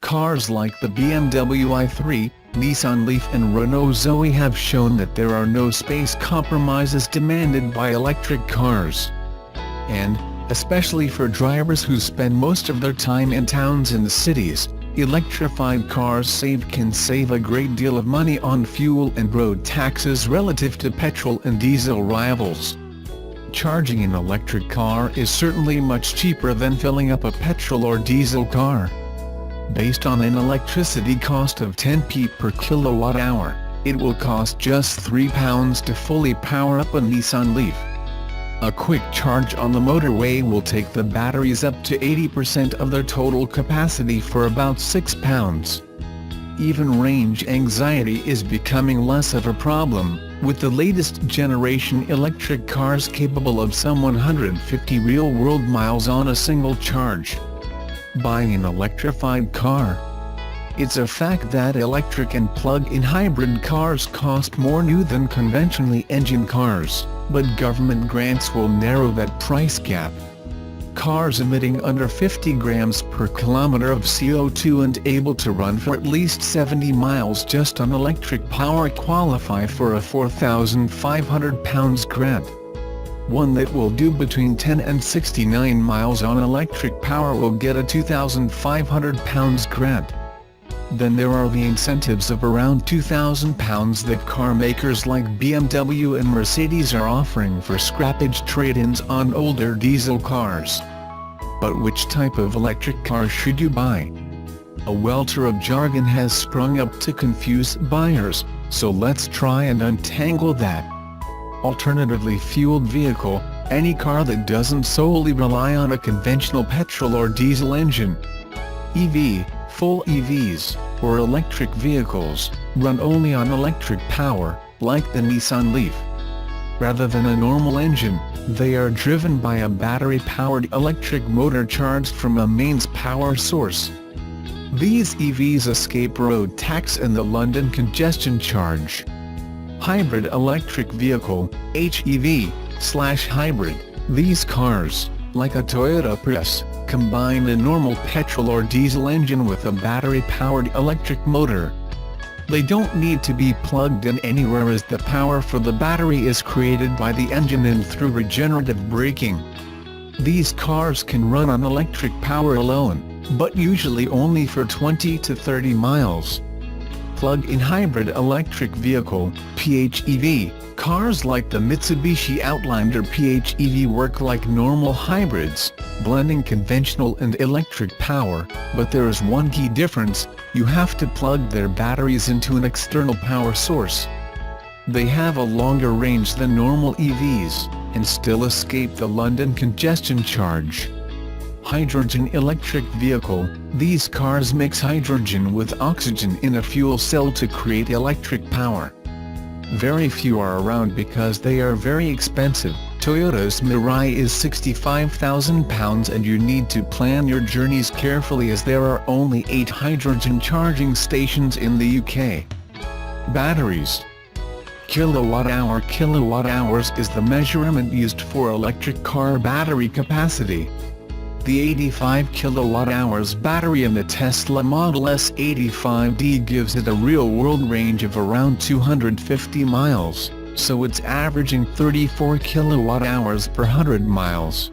Cars like the BMW i3, Nissan Leaf and Renault Zoe have shown that there are no space compromises demanded by electric cars. And, especially for drivers who spend most of their time in towns and cities, electrified cars can save a great deal of money on fuel and road taxes relative to petrol and diesel rivals. Charging an electric car is certainly much cheaper than filling up a petrol or diesel car. Based on an electricity cost of 10p per kilowatt-hour, it will cost just £3 to fully power up a Nissan Leaf. A quick charge on the motorway will take the batteries up to 80% of their total capacity for about £6. Even range anxiety is becoming less of a problem, with the latest generation electric cars capable of some 150 real-world miles on a single charge. Buying an electrified car. It's a fact that electric and plug-in hybrid cars cost more new than conventionally engined cars, but government grants will narrow that price gap. Cars emitting under 50 grams per kilometer of CO2 and able to run for at least 70 miles just on electric power qualify for a £4,500 grant. One that will do between 10 and 69 miles on electric power will get a £2,500 grant. Then there are the incentives of around £2,000 that car makers like BMW and Mercedes are offering for scrappage trade-ins on older diesel cars. But which type of electric car should you buy? A welter of jargon has sprung up to confuse buyers, so let's try and untangle that. Alternatively fueled vehicle, any car that doesn't solely rely on a conventional petrol or diesel engine. EV, full EVs, or electric vehicles, run only on electric power, like the Nissan Leaf. Rather than a normal engine, they are driven by a battery-powered electric motor charged from a mains power source. These EVs escape road tax and the London congestion charge. Hybrid electric vehicle, HEV/hybrid, these cars, like a Toyota Prius, combine a normal petrol or diesel engine with a battery-powered electric motor. They don't need to be plugged in anywhere as the power for the battery is created by the engine and through regenerative braking. These cars can run on electric power alone, but usually only for 20 to 30 miles. Plug-in hybrid electric vehicle, PHEV, cars like the Mitsubishi Outlander PHEV work like normal hybrids, blending conventional and electric power, but there is one key difference: you have to plug their batteries into an external power source. They have a longer range than normal EVs, and still escape the London congestion charge. Hydrogen electric vehicle, these cars mix hydrogen with oxygen in a fuel cell to create electric power. Very few are around because they are very expensive. Toyota's Mirai is £65,000 and you need to plan your journeys carefully as there are only 8 hydrogen charging stations in the UK. Batteries. Kilowatt-hour. Kilowatt-hours is the measurement used for electric car battery capacity. The 85 kilowatt-hours battery in the Tesla Model S 85D gives it a real-world range of around 250 miles, so it's averaging 34 kilowatt-hours per 100 miles.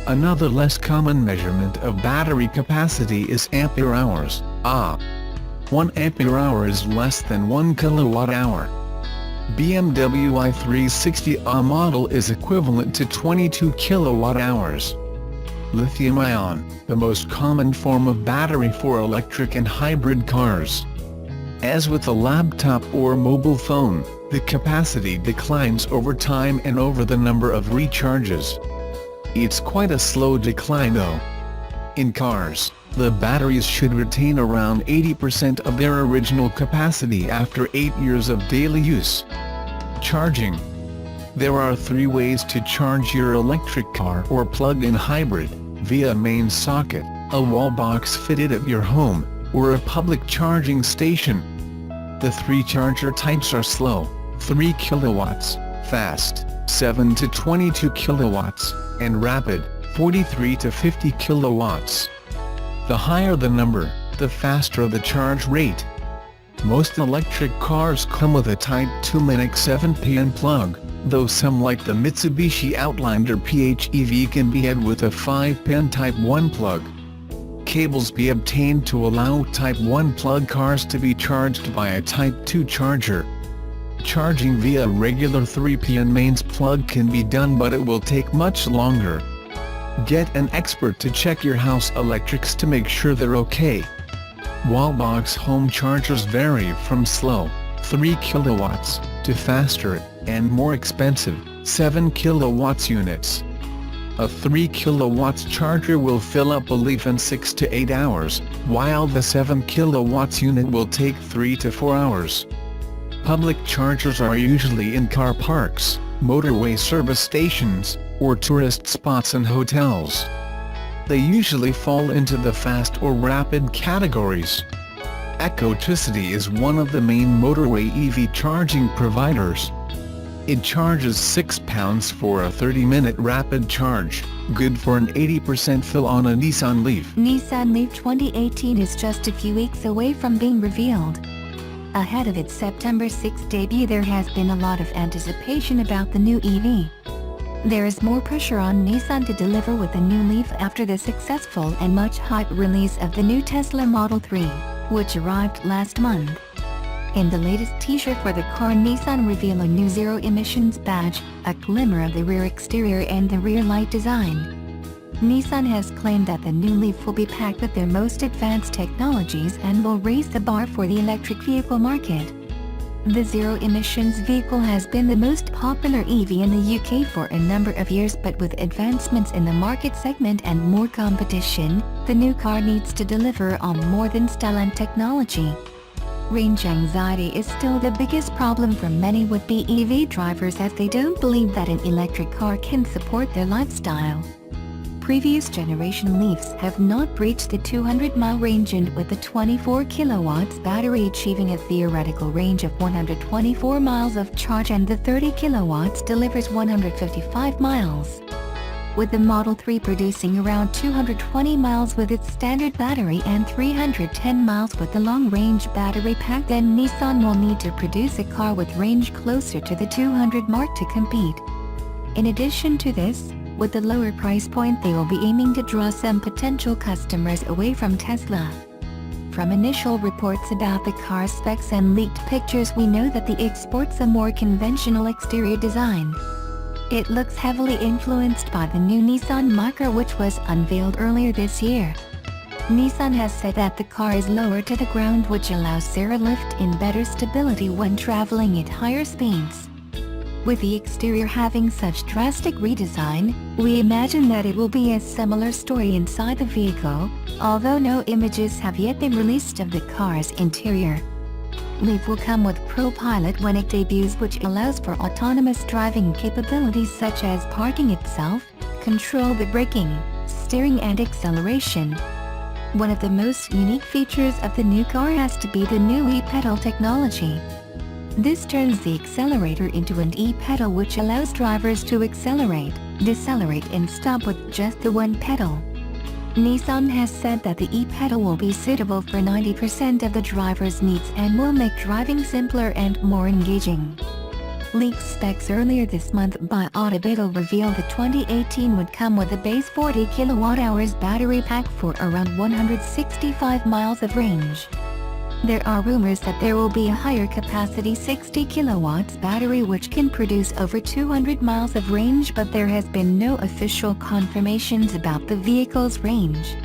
Another less common measurement of battery capacity is ampere-hours. 1 ampere-hour is less than 1 kilowatt-hour. BMW i360A model is equivalent to 22 kilowatt-hours. Lithium-ion, the most common form of battery for electric and hybrid cars. As with a laptop or mobile phone, the capacity declines over time and over the number of recharges. It's quite a slow decline though. In cars, the batteries should retain around 80% of their original capacity after 8 years of daily use. Charging. There are 3 ways to charge your electric car or plug-in hybrid: via a main socket, a wall box fitted at your home, or a public charging station. The 3 charger types are slow, 3 kilowatts, fast, 7 to 22 kilowatts, and rapid, 43 to 50 kilowatts. The higher the number, the faster the charge rate. Most electric cars come with a Type 2 Minic 7pn plug, though some like the Mitsubishi Outlander PHEV can be had with a 5-pin Type 1 plug. Cables be obtained to allow Type 1 plug cars to be charged by a Type 2 charger. Charging via a regular 3pin mains plug can be done, but it will take much longer. Get an expert to check your house electrics to make sure they're okay. Wallbox home chargers vary from slow, 3 kilowatts, to faster, and more expensive, 7 kilowatts units. A 3 kilowatts charger will fill up a leaf in 6 to 8 hours, while the 7 kilowatts unit will take 3 to 4 hours. Public chargers are usually in car parks, motorway service stations, or tourist spots and hotels. They usually fall into the fast or rapid categories. Ecotricity is one of the main motorway EV charging providers. It charges £6 for a 30-minute rapid charge, good for an 80% fill on a Nissan Leaf. Nissan Leaf 2018 is just a few weeks away from being revealed. Ahead of its September 6 debut, there has been a lot of anticipation about the new EV. There is more pressure on Nissan to deliver with a new Leaf after the successful and much-hyped release of the new Tesla Model 3, which arrived last month. In the latest teaser for the car, Nissan revealed a new zero-emissions badge, a glimmer of the rear exterior and the rear light design. Nissan has claimed that the new Leaf will be packed with their most advanced technologies and will raise the bar for the electric vehicle market. The zero-emissions vehicle has been the most popular EV in the UK for a number of years, but with advancements in the market segment and more competition, the new car needs to deliver on more than stellar technology. Range anxiety is still the biggest problem for many would-be EV drivers, as they don't believe that an electric car can support their lifestyle. Previous generation Leafs have not breached the 200-mile range, and with the 24 kilowatts battery achieving a theoretical range of 124 miles of charge, and the 30 kilowatts delivers 155 miles. With the Model 3 producing around 220 miles with its standard battery and 310 miles with the long-range battery pack, then Nissan will need to produce a car with range closer to the 200 mark to compete. In addition to this, with the lower price point, they will be aiming to draw some potential customers away from Tesla. From initial reports about the car's specs and leaked pictures, we know that the X sports a more conventional exterior design. It looks heavily influenced by the new Nissan Micra, which was unveiled earlier this year. Nissan has said that the car is lower to the ground, which allows zero lift and better stability when traveling at higher speeds. With the exterior having such drastic redesign, we imagine that it will be a similar story inside the vehicle, although no images have yet been released of the car's interior. Leaf will come with Pro Pilot when it debuts, which allows for autonomous driving capabilities such as parking itself, control the braking, steering and acceleration. One of the most unique features of the new car has to be the new e-pedal technology. This turns the accelerator into an e-pedal, which allows drivers to accelerate, decelerate and stop with just the one pedal. Nissan has said that the e-pedal will be suitable for 90% of the driver's needs and will make driving simpler and more engaging. Leaked specs earlier this month by Autobiddle revealed the 2018 would come with a base 40 kWh battery pack for around 165 miles of range. There are rumors that there will be a higher capacity 60 kilowatts battery which can produce over 200 miles of range, but there has been no official confirmations about the vehicle's range.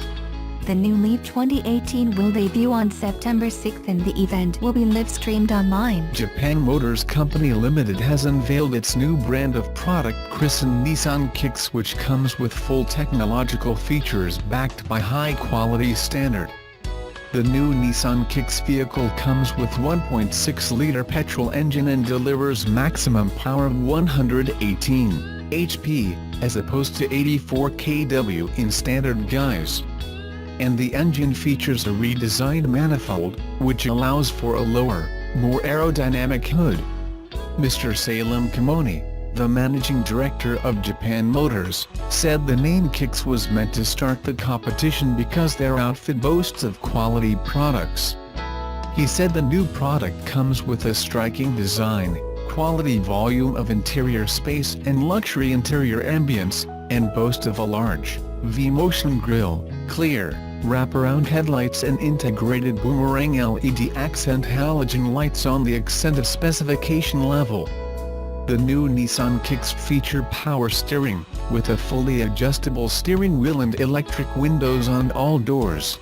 The new Leaf 2018 will debut on September 6th and the event will be live-streamed online. Japan Motors Company Limited has unveiled its new brand of product christened Nissan Kicks, which comes with full technological features backed by high-quality standard. The new Nissan Kicks vehicle comes with 1.6-liter petrol engine and delivers maximum power of 118 HP, as opposed to 84 kW in standard guise. And the engine features a redesigned manifold, which allows for a lower, more aerodynamic hood. Mr. Salem Kimoni, The managing director of Japan Motors said the name Kicks was meant to start the competition because their outfit boasts of quality products. He said the new product comes with a striking design, quality volume of interior space and luxury interior ambience, and boasts of a large, V-motion grille, clear, wraparound headlights and integrated boomerang LED accent halogen lights on the accented specification level. The new Nissan Kicks feature power steering, with a fully adjustable steering wheel and electric windows on all doors.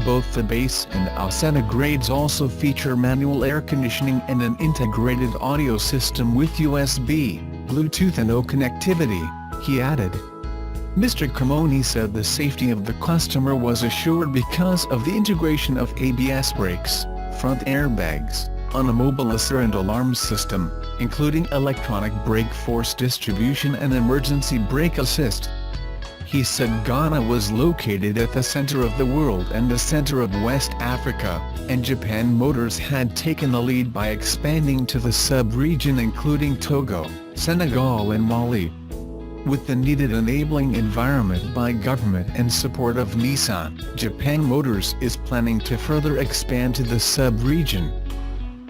Both the base and Ascenta grades also feature manual air conditioning and an integrated audio system with USB, Bluetooth and O connectivity, he added. Mr. Cremoni said the safety of the customer was assured because of the integration of ABS brakes, front airbags, an immobilizer and alarm system, including electronic brake force distribution and emergency brake assist. He said Ghana was located at the center of the world and the center of West Africa, and Japan Motors had taken the lead by expanding to the sub-region including Togo, Senegal and Mali. With the needed enabling environment by government and support of Nissan, Japan Motors is planning to further expand to the sub-region.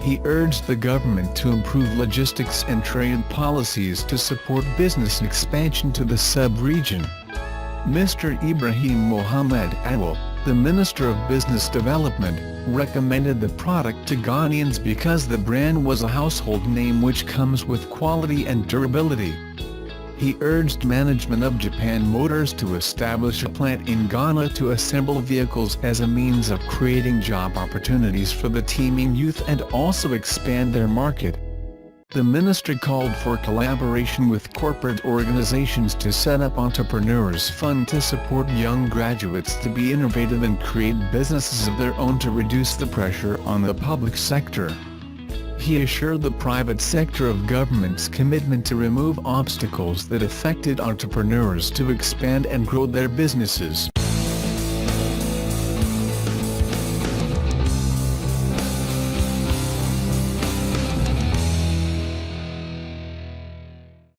He urged the government to improve logistics and trade policies to support business expansion to the sub-region. Mr. Ibrahim Mohamed Awal, the Minister of Business Development, recommended the product to Ghanaians because the brand was a household name which comes with quality and durability. He urged management of Japan Motors to establish a plant in Ghana to assemble vehicles as a means of creating job opportunities for the teeming youth and also expand their market. The minister called for collaboration with corporate organizations to set up Entrepreneurs Fund to support young graduates to be innovative and create businesses of their own to reduce the pressure on the public sector. He assured the private sector of government's commitment to remove obstacles that affected entrepreneurs to expand and grow their businesses.